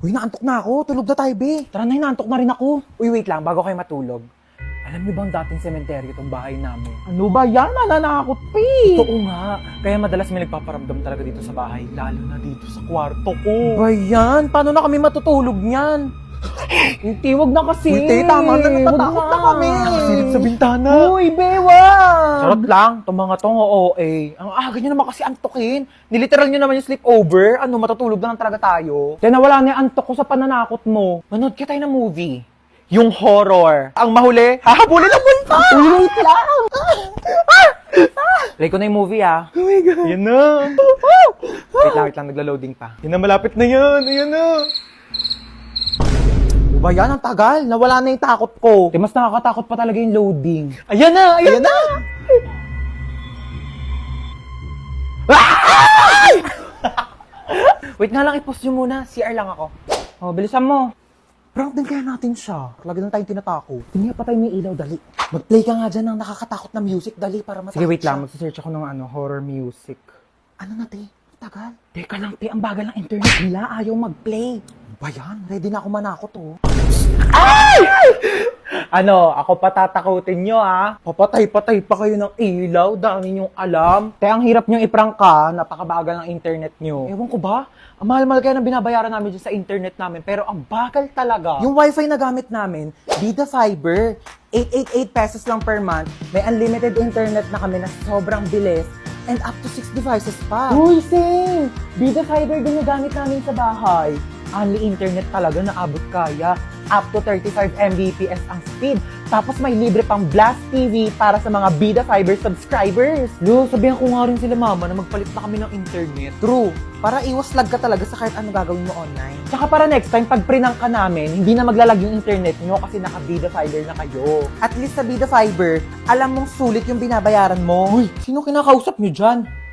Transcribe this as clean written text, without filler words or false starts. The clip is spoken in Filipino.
Uy, naantok na ako. Tulog na tayo, be. Tara na, naantok na rin ako. Uy, wait lang, bago kayo matulog. Alam niyo bang dating sementeryo itong bahay namin? Ano ba yan? Nananakot, Pi! Totoo nga. Kaya madalas may nagpaparamdam talaga dito sa bahay, lalo na dito sa kwarto ko. Ba yan? Paano na kami matutulog niyan? Hindi, wag na kasi. Uy, te, tama na, natatakot Wag na kami. Nakasilip sa bintana. Uy, bewa! Charot lang, itong mga tong OA. Ang aga nyo naman kasi antokin. Niliteral nyo naman yung sleepover. Ano, matutulog na lang talaga tayo. Kaya nawala na yung antok ko sa pananakot mo. Manood ka tayo ng movie. Yung horror. Ang mahuli, hahabulin ang multo! Uy, wait lang! Play ko na yung movie, ah. Oh my God. Ayan na. Wait lang, nagla-loading pa. Yan na, malapit na yan. Ayan na. Ano ba yan? Ang tagal. Nawala na yung takot ko. Mas nakakatakot pa talaga yung loading. Ayan na, ayan na. Wait nga lang, i-pause nyo muna. CR lang ako. Oh, bilisan mo. Prank din kaya natin siya. Lagi lang tayong tinatako. Tingnan pa tayo may ilaw, dali. Mag-play ka nga dyan ng nakakatakot na music, dali, para matakot Sige, wait siya. lang. Magsisearch ako ng horror music. Ano na, te? Tagal. Teka lang, te. Ang bagal ng internet nila. Ayaw mag-play. Ano ba yan? Ready na ako manakot, oh. Ano, ako patatakutin nyo, ah. Papatay-patay pa kayo ng ilaw. Dami nyong alam. Te, ang hirap nyong iprangka. Napakabagal ng internet nyo. Ewan ko ba? Ang mahal-mahal kaya ng binabayaran namin dyan sa internet namin. Pero ang bagal talaga. Yung wifi na gamit namin, Vida Fiber. 888 pesos lang per month. May unlimited internet na kami na sobrang bilis. And up to 6 devices pa. Uy, sing! Vida Fiber din yung gamit namin sa bahay. Only internet talaga na abot kaya. Up to 35 Mbps ang speed. Tapos may libre pang Blast TV para sa mga Vida Fiber subscribers. Lo, sabihan ko nga rin sila mama na magpalit na kami ng internet. True. Para iwas lag ka talaga sa kahit ano gagawin mo online. Tsaka para next time, pag prinang ka namin, hindi na maglalag yung internet nyo kasi naka-Vida Fiber na kayo. At least sa Vida Fiber, alam mong sulit yung binabayaran mo. Uy, sino kinakausap nyo dyan?